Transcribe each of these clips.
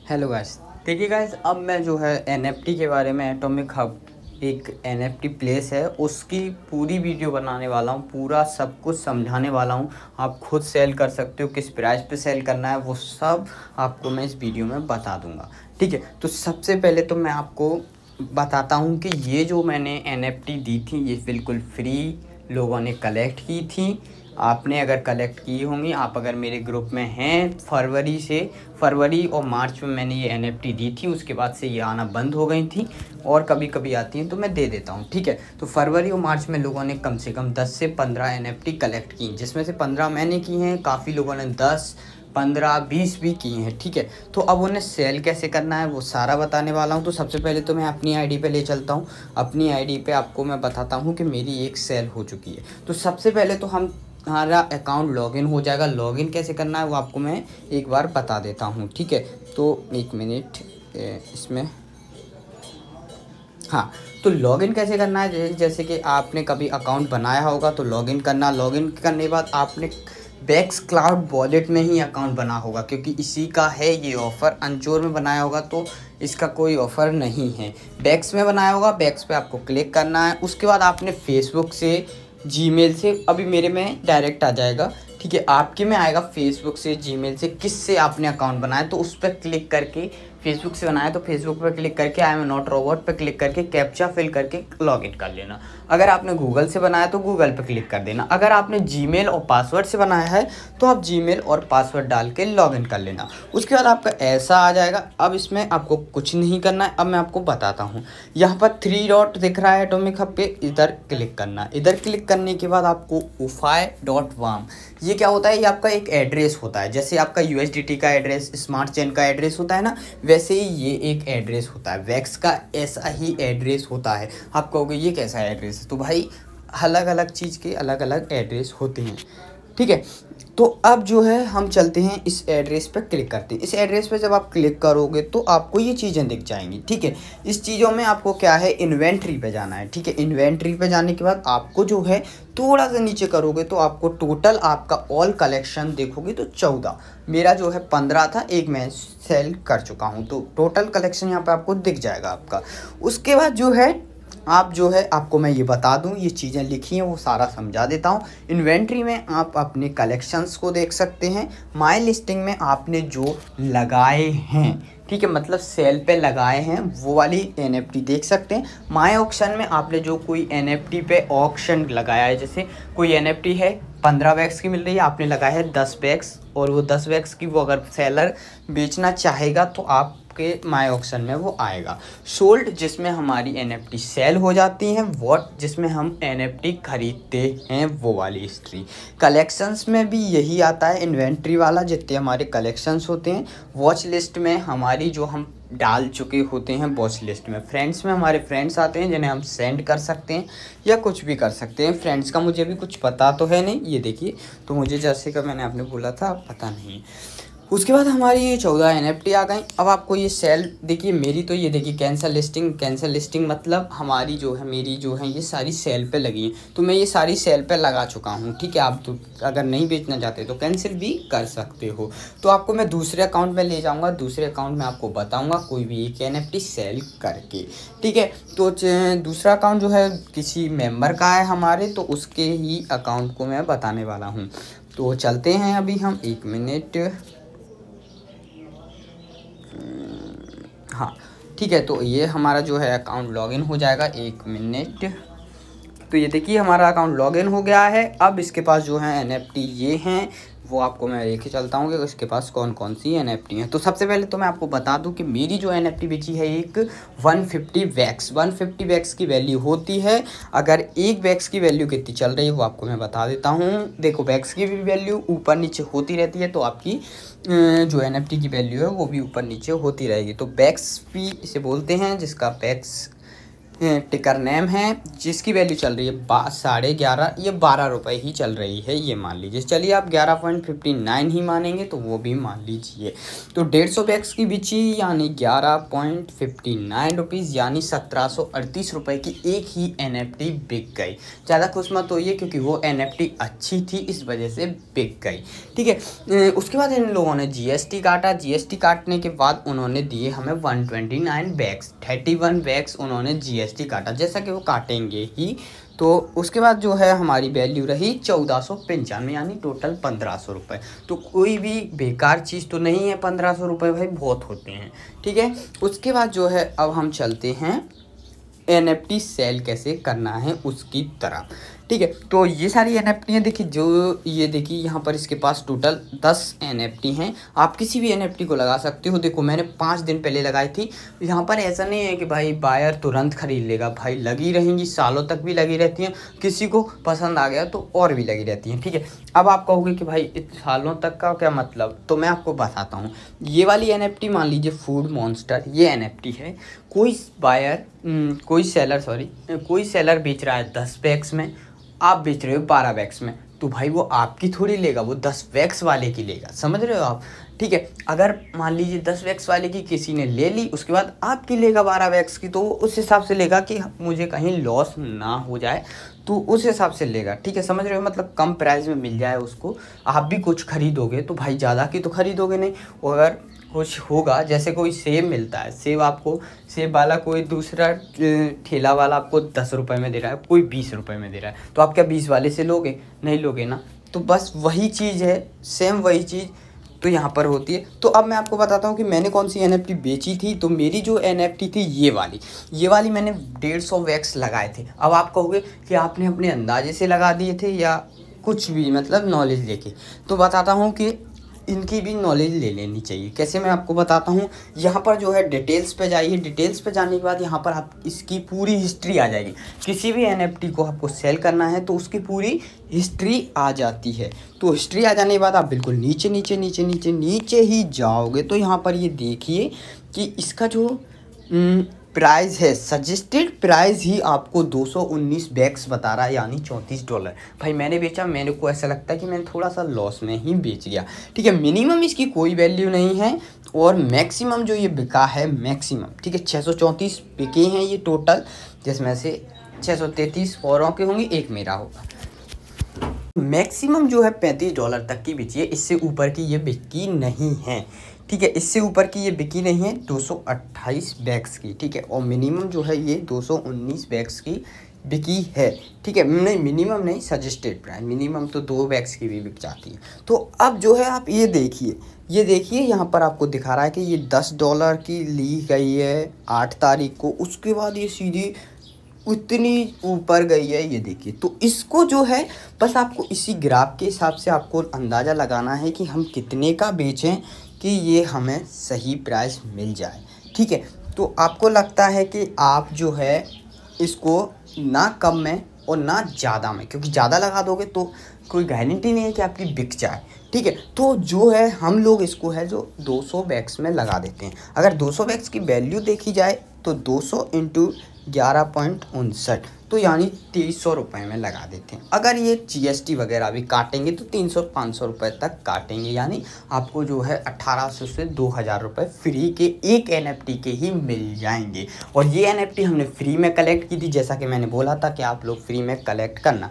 Hello guys. देखिए guys, अब मैं जो है एनएफटी के बारे में एटॉमिक हब एक एनएफटी प्लेस है उसकी पूरी वीडियो बनाने वाला हूँ। पूरा सब कुछ समझाने वाला हूँ। आप खुद सेल कर सकते हो, किस प्राइस पे सेल करना है वो सब आपको मैं इस वीडियो में बता दूंगा। ठीक है, तो सबसे पहले तो मैं आपको बताता हूँ कि ये जो मैंने एनएफटी दी थी ये बिल्कुल फ्री लोगों ने कलेक्ट की थी। आपने अगर कलेक्ट की होंगी, आप अगर मेरे ग्रुप में हैं, फरवरी और मार्च में मैंने ये एनएफटी दी थी। उसके बाद से ये आना बंद हो गई थी और कभी कभी आती हैं तो मैं दे देता हूँ। ठीक है, तो फरवरी और मार्च में लोगों ने कम से कम 10 से 15 एनएफटी कलेक्ट की, जिसमें से 15 मैंने की हैं। काफ़ी लोगों ने 10, 15, 20 भी किए हैं। ठीक है, तो अब उन्हें सेल कैसे करना है वो सारा बताने वाला हूँ। तो सबसे पहले तो मैं अपनी आईडी पे ले चलता हूँ। अपनी आईडी पे आपको मैं बताता हूँ कि मेरी एक सेल हो चुकी है। तो सबसे पहले तो हमारा अकाउंट लॉगिन हो जाएगा। लॉगिन कैसे करना है वो आपको मैं एक बार बता देता हूँ। ठीक है, तो एक मिनट इसमें, हाँ, तो लॉगिन कैसे करना है, जैसे कि आपने कभी अकाउंट बनाया होगा तो लॉगिन करना। लॉगिन करने के बाद आपने बैक्स क्लाउड वॉलेट में ही अकाउंट बना होगा, क्योंकि इसी का है ये ऑफ़र। अनचोर में बनाया होगा तो इसका कोई ऑफ़र नहीं है। बैक्स में बनाया होगा, बैक्स पे आपको क्लिक करना है। उसके बाद आपने फेसबुक से, जीमेल से, अभी मेरे में डायरेक्ट आ जाएगा। ठीक है, आपके में आएगा फेसबुक से, जीमेल से, किस से आपने अकाउंट बनाया तो उस पर क्लिक करके, फेसबुक से बनाया तो फेसबुक पर क्लिक करके आई एम नॉट रोबोट पर क्लिक करके कैप्चा फिल करके लॉगिन कर लेना। अगर आपने गूगल से बनाया तो गूगल पर क्लिक कर देना। अगर आपने जीमेल और पासवर्ड से बनाया है तो आप जीमेल और पासवर्ड डाल के लॉगिन कर लेना। उसके बाद आपका ऐसा आ जाएगा। अब इसमें आपको कुछ नहीं करना है। अब मैं आपको बताता हूँ। यहाँ पर 3 डॉट दिख रहा है एटॉमिक हब पे, इधर क्लिक करना है। इधर क्लिक करने के बाद आपको ufi.warm, ये क्या होता है, ये आपका एक एड्रेस होता है। जैसे आपका USDT का एड्रेस, स्मार्ट चेन का एड्रेस होता है ना, वैसे ही ये एक एड्रेस होता है। वैक्स का ऐसा ही एड्रेस होता है। आप कहोगे ये कैसा एड्रेस है, तो भाई अलग अलग चीज़ के अलग अलग एड्रेस होते हैं। ठीक है, तो अब जो है हम चलते हैं, इस एड्रेस पर क्लिक करते हैं। इस एड्रेस पर जब आप क्लिक करोगे तो आपको ये चीज़ें दिख जाएंगी। ठीक है, इस चीज़ों में आपको क्या है, इन्वेंट्री पे जाना है। ठीक है, इन्वेंट्री पे जाने के बाद आपको जो है थोड़ा सा नीचे करोगे तो आपको टोटल आपका ऑल कलेक्शन देखोगे तो 14, मेरा जो है 15 था, एक मैं सेल कर चुका हूँ। तो टोटल कलेक्शन यहाँ पे आपको दिख जाएगा आपका। उसके बाद जो है आप जो है, आपको मैं ये बता दूं, ये चीज़ें लिखी हैं वो सारा समझा देता हूँ। इन्वेंट्री में आप अपने कलेक्शंस को देख सकते हैं। माय लिस्टिंग में आपने जो लगाए हैं, ठीक है, मतलब सेल पे लगाए हैं वो वाली एनएफटी देख सकते हैं। माय ऑक्शन में आपने जो कोई एनएफटी पे ऑक्शन लगाया है, जैसे कोई एनएफटी है 15 बैग्स की मिल रही है, आपने लगाया है 10 बैग्स, और वो 10 बैग्स की वो अगर सेलर बेचना चाहेगा तो आप के माय ऑक्शन में वो आएगा। सोल्ड, जिसमें हमारी एनएफटी सेल हो जाती हैं। वॉट, जिसमें हम एनएफटी खरीदते हैं वो वाली हिस्ट्री। कलेक्शंस में भी यही आता है, इन्वेंट्री वाला, जितने हमारे कलेक्शंस होते हैं। वॉच लिस्ट में हमारी जो हम डाल चुके होते हैं वॉच लिस्ट में। फ्रेंड्स में हमारे फ्रेंड्स आते हैं जिन्हें हम सेंड कर सकते हैं या कुछ भी कर सकते हैं। फ्रेंड्स का मुझे भी कुछ पता तो है नहीं, ये देखिए, तो मुझे जैसे का मैंने आपने बोला था पता नहीं। उसके बाद हमारी ये 14 एनएफटी आ गई। अब आपको ये सेल देखिए, मेरी तो ये देखिए कैंसिल लिस्टिंग मतलब हमारी जो है, मेरी जो है ये सारी सेल पे लगी है। तो मैं ये सारी सेल पे लगा चुका हूँ। ठीक है, आप तो अगर नहीं बेचना चाहते तो कैंसिल भी कर सकते हो। तो आपको मैं दूसरे अकाउंट में ले जाऊँगा, दूसरे अकाउंट में आपको बताऊँगा कोई भी एक एनएफटी सेल करके। ठीक है, तो दूसरा अकाउंट जो है किसी मेम्बर का है हमारे, तो उसके ही अकाउंट को मैं बताने वाला हूँ। तो चलते हैं अभी हम, एक मिनट, हाँ ठीक है, तो ये हमारा जो है अकाउंट लॉगिन हो जाएगा, एक मिनट। तो ये देखिए हमारा अकाउंट लॉगिन हो गया है। अब इसके पास जो है एनएफटी ये हैं, वो आपको मैं लेके चलता हूँ कि इसके पास कौन कौन सी एनएफटी हैं। तो सबसे पहले तो मैं आपको बता दूँ कि मेरी जो एनएफटी बेची है एक 150 वैक्स की वैल्यू होती है। अगर एक वैक्स की वैल्यू कितनी चल रही है वो आपको मैं बता देता हूँ। देखो, वैक्स की भी वैल्यू ऊपर नीचे होती रहती है, तो आपकी जो एनएफटी की वैल्यू है वो भी ऊपर नीचे होती रहेगी। तो बैक्स भी इसे बोलते हैं, जिसका बैक्स टिकर नेम है जिसकी वैल्यू चल रही है 11.5, ये 12 रुपये ही चल रही है, ये मान लीजिए। चलिए आप 11.59 ही मानेंगे तो वो भी मान लीजिए। तो 150 बैग्स की बिची यानी 11.59 रुपीज़ यानी 1738 रुपये की एक ही NFT बिक गई। ज़्यादा खुश मत होइए क्योंकि वो NFT अच्छी थी, इस वजह से बिक गई। ठीक है, उसके बाद इन लोगों ने GST काटा। GST काटने के बाद उन्होंने दिए हमें 129 बैग्स, 31 बैग्स उन्होंने GST काटा, जैसा कि वो काटेंगे ही। तो उसके बाद जो है हमारी वैल्यू रही 1495 यानी टोटल 1500 रुपये। तो कोई भी बेकार चीज़ तो नहीं है, 1500 रुपये भाई बहुत होते हैं। ठीक है, उसके बाद जो है अब हम चलते हैं NFT सेल कैसे करना है उसकी तरह। ठीक है, तो ये सारी NFT हैं। देखिए जो ये देखिए यहाँ पर इसके पास टोटल 10 NFT हैं। आप किसी भी NFT को लगा सकते हो। देखो मैंने 5 दिन पहले लगाई थी। यहाँ पर ऐसा नहीं है कि भाई बायर तुरंत खरीद लेगा, भाई लगी रहेंगी, सालों तक भी लगी रहती हैं। किसी को पसंद आ गया तो और भी लगी रहती हैं। ठीक है, अब आप कहोगे कि भाई सालों तक का क्या मतलब, तो मैं आपको बताता हूँ। ये वाली NFT मान लीजिए फूड मॉन्स्टर, ये NFT है। कोई बायर कोई सेलर बेच रहा है 10 बैग्स में, आप बेच रहे हो 12 बैग्स में, तो भाई वो आपकी थोड़ी लेगा, वो 10 बैग्स वाले की लेगा। समझ रहे हो आप? ठीक है, अगर मान लीजिए 10 बैग्स वाले की किसी ने ले ली, उसके बाद आपकी लेगा 12 बैग्स की, तो वो उस हिसाब से लेगा कि मुझे कहीं लॉस ना हो जाए, तो उस हिसाब से लेगा। ठीक है, समझ रहे हो? मतलब कम प्राइस में मिल जाए उसको। आप भी कुछ खरीदोगे तो भाई ज़्यादा की तो खरीदोगे नहीं। अगर कुछ होगा, जैसे कोई सेब मिलता है, सेब वाला कोई दूसरा ठेला वाला आपको 10 रुपये में दे रहा है, कोई 20 रुपये में दे रहा है, तो आप क्या 20 वाले से लोगे? नहीं लोगे ना। तो बस वही चीज़ है, सेम वही चीज़ तो यहाँ पर होती है। तो अब मैं आपको बताता हूँ कि मैंने कौन सी NFT बेची थी। तो मेरी जो NFT थी ये वाली मैंने 150 वैक्स लगाए थे। अब आप कहोगे कि आपने अपने अंदाजे से लगा दिए थे या कुछ भी, मतलब नॉलेज लेके। तो बताता हूँ कि इनकी भी नॉलेज ले लेनी चाहिए। कैसे, मैं आपको बताता हूँ। यहाँ पर जो है डिटेल्स पे जाइए। डिटेल्स पे जाने के बाद यहाँ पर आप इसकी पूरी हिस्ट्री आ जाएगी। किसी भी NFT को आपको सेल करना है तो उसकी पूरी हिस्ट्री आ जाती है। तो हिस्ट्री आ जाने के बाद आप बिल्कुल नीचे नीचे नीचे नीचे नीचे ही जाओगे तो यहाँ पर ये देखिए कि इसका जो प्राइस है, सजेस्टेड प्राइस ही आपको 219 बैग्स बता रहा है यानी $34। भाई मैंने बेचा, मेरे को ऐसा लगता है कि मैंने थोड़ा सा लॉस में ही बेच गया। ठीक है, मिनिमम इसकी कोई वैल्यू नहीं है और मैक्सिमम जो ये बिका है मैक्सिमम, ठीक है, 634 बिके हैं ये टोटल, जिसमें से 633 औरों के होंगे, एक मेरा होगा। मैक्सिमम जो है $35 तक की बिकी है, इससे ऊपर की ये बिकी नहीं है। ठीक है, इससे ऊपर की ये बिकी नहीं है 228 बैग्स की। ठीक है, और मिनिमम जो है ये 219 बैग्स की बिकी है। ठीक है, नहीं मिनिमम नहीं, सजेस्टेड प्राइस। मिनिमम तो 2 बैग्स की भी बिक जाती है। तो अब जो है आप ये देखिए यहाँ पर आपको दिखा रहा है कि ये $10 की ली गई है 8 तारीख को। उसके बाद ये सीधी उतनी ऊपर गई है, ये देखिए। तो इसको जो है बस आपको इसी ग्राफ के हिसाब से आपको अंदाज़ा लगाना है कि हम कितने का बेचें कि ये हमें सही प्राइस मिल जाए। ठीक है, तो आपको लगता है कि आप जो है इसको ना कम में और ना ज़्यादा में, क्योंकि ज़्यादा लगा दोगे तो कोई गारंटी नहीं है कि आपकी बिक जाए। ठीक है, तो जो है हम लोग इसको है जो 200 बैग्स में लगा देते हैं। अगर 200 बैग्स की वैल्यू देखी जाए तो 200 इंटू 11.59 तो यानी 2300 रुपये में लगा देते हैं। अगर ये GST वगैरह भी काटेंगे तो 300-500 रुपये तक काटेंगे, यानी आपको जो है 1800 से 2000 रुपये फ्री के एक NFT के ही मिल जाएंगे। और ये NFT हमने फ्री में कलेक्ट की थी, जैसा कि मैंने बोला था कि आप लोग फ्री में कलेक्ट करना।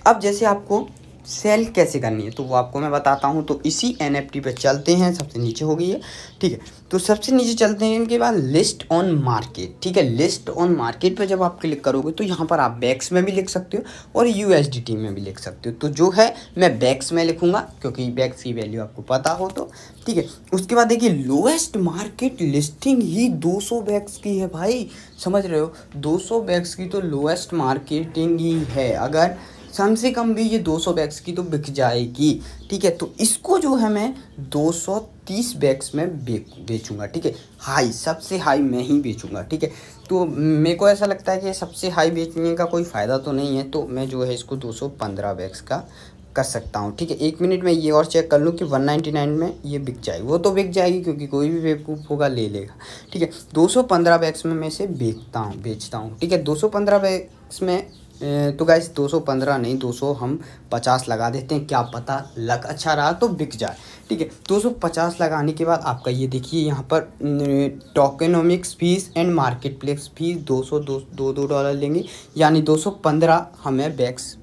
अब जैसे आपको सेल कैसे करनी है तो वो आपको मैं बताता हूँ। तो इसी NFT पे चलते हैं, सबसे नीचे हो गई है। ठीक है, तो सबसे नीचे चलते हैं, इनके बाद लिस्ट ऑन मार्केट। ठीक है, लिस्ट ऑन मार्केट पे जब आप क्लिक करोगे तो यहाँ पर आप बैग्स में भी लिख सकते हो और USDT में भी लिख सकते हो। तो जो है मैं बैग्स में लिखूँगा क्योंकि बैग्स की वैल्यू आपको पता हो तो। ठीक है, उसके बाद देखिए लोएस्ट मार्केट लिस्टिंग ही 200 बैग्स की है भाई, समझ रहे हो? 200 बैग्स की तो लोएस्ट मार्केटिंग ही है। अगर कम से कम भी ये 200 बैग्स की तो बिक जाएगी। ठीक है, तो इसको जो है मैं 230 बैग्स में बेचूंगा। ठीक है, हाई, सबसे हाई मैं ही बेचूंगा। ठीक है, तो मेरे को ऐसा लगता है कि सबसे हाई बेचने का कोई फ़ायदा तो नहीं है, तो मैं जो है इसको 215 बैग्स का कर सकता हूँ। ठीक है, 1 मिनट में ये और चेक कर लूँ कि 199 में ये बिक जाएगी। वो तो बिक जाएगी क्योंकि कोई भी बेवकूफ़ होगा ले लेगा। ठीक है, 215 बैग्स में मैं इसे बेचता हूँ। ठीक है, 215 बैग्स में तो गाइस 215 नहीं 200 हम 50 लगा देते हैं, क्या पता लक अच्छा रहा तो बिक जाए। ठीक है, 250 लगाने के बाद आपका ये देखिए यहाँ पर tokenomics fees and marketplace fees $2 लेंगे, यानी 215 हमें बैग्स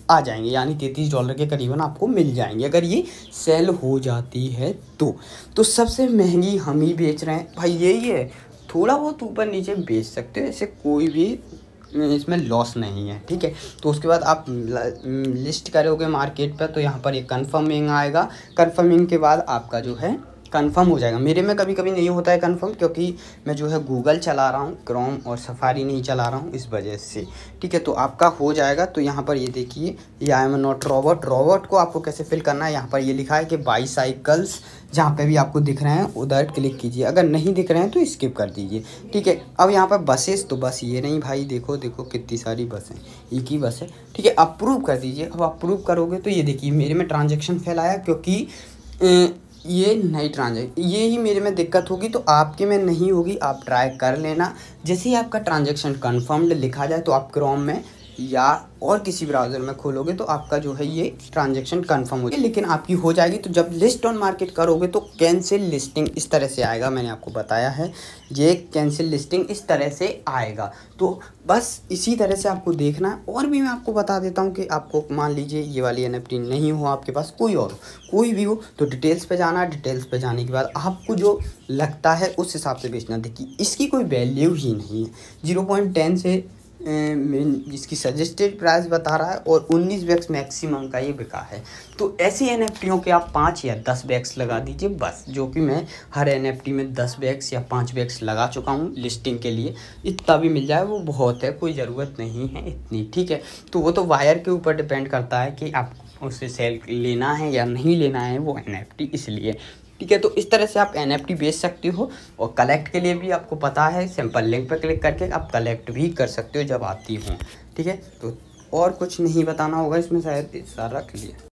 आ जाएंगे, यानी $33 के करीबन आपको मिल जाएंगे अगर ये सेल हो जाती है तो सबसे महंगी हम ही बेच रहे हैं भाई, यही है। थोड़ा बहुत ऊपर नीचे बेच सकते हो, ऐसे कोई भी इसमें लॉस नहीं है। ठीक है, तो उसके बाद आप लिस्ट करोगे मार्केट पर तो यहाँ पर ये कन्फर्मिंग आएगा। कन्फर्मिंग के बाद आपका जो है कंफर्म हो जाएगा। मेरे में कभी कभी नहीं होता है कंफर्म, क्योंकि मैं जो है गूगल चला रहा हूँ, क्रोम और सफारी नहीं चला रहा हूँ, इस वजह से। ठीक है, तो आपका हो जाएगा। तो यहाँ पर ये देखिए, ये आई एम नॉट रोबोट को आपको कैसे फिल करना है, यहाँ पर ये लिखा है कि बाईसाइकिल्स, जहाँ पे भी आपको दिख रहे हैं उधर क्लिक कीजिए, अगर नहीं दिख रहे हैं तो स्किप कर दीजिए। ठीक है, अब यहाँ पर बसेस, तो बस ये नहीं भाई, देखो कितनी सारी बस हैं, एक ही बस है। ठीक है, अप्रूव कर दीजिए। अब अप्रूव करोगे तो ये देखिए मेरे में ट्रांजेक्शन फेल आया, क्योंकि ये नई ट्रांजेक्शन, ये ही मेरे में दिक्कत होगी तो आपके में नहीं होगी, आप ट्राई कर लेना। जैसे ही आपका ट्रांजेक्शन कन्फर्म्ड लिखा जाए तो आप क्रोम में या और किसी ब्राउज़र में खोलोगे तो आपका जो है ये ट्रांजैक्शन कंफर्म हो जाएगी, लेकिन आपकी हो जाएगी। तो जब लिस्ट ऑन मार्केट करोगे तो कैंसिल लिस्टिंग इस तरह से आएगा, मैंने आपको बताया है ये कैंसिल लिस्टिंग इस तरह से आएगा। तो बस इसी तरह से आपको देखना है। और भी मैं आपको बता देता हूँ कि आपको मान लीजिए ये वाली NFT नहीं हो आपके पास, कोई भी हो तो डिटेल्स पे जाना। डिटेल्स पे जाने के बाद आपको जो लगता है उस हिसाब से बेचना। देखिए इसकी कोई वैल्यू ही नहीं है, 0.10 से जिसकी सजेस्टेड प्राइस बता रहा है और 19 बैग्स मैक्सिमम का ये बिका है। तो ऐसी NFTों के आप 5 या 10 बैग्स लगा दीजिए बस, जो कि मैं हर NFT में 10 बैग्स या 5 बैग्स लगा चुका हूँ लिस्टिंग के लिए। इतना भी मिल जाए वो बहुत है, कोई ज़रूरत नहीं है इतनी। ठीक है, तो वो तो वायर के ऊपर डिपेंड करता है कि आप उसे सेल लेना है या नहीं लेना है वो NFT, इसलिए। ठीक है, तो इस तरह से आप NFT बेच सकते हो। और कलेक्ट के लिए भी आपको पता है, सिंपल लिंक पर क्लिक करके आप कलेक्ट भी कर सकते हो जब आती हो। ठीक है, तो और कुछ नहीं बताना होगा इसमें, शायद सारा क्लियर।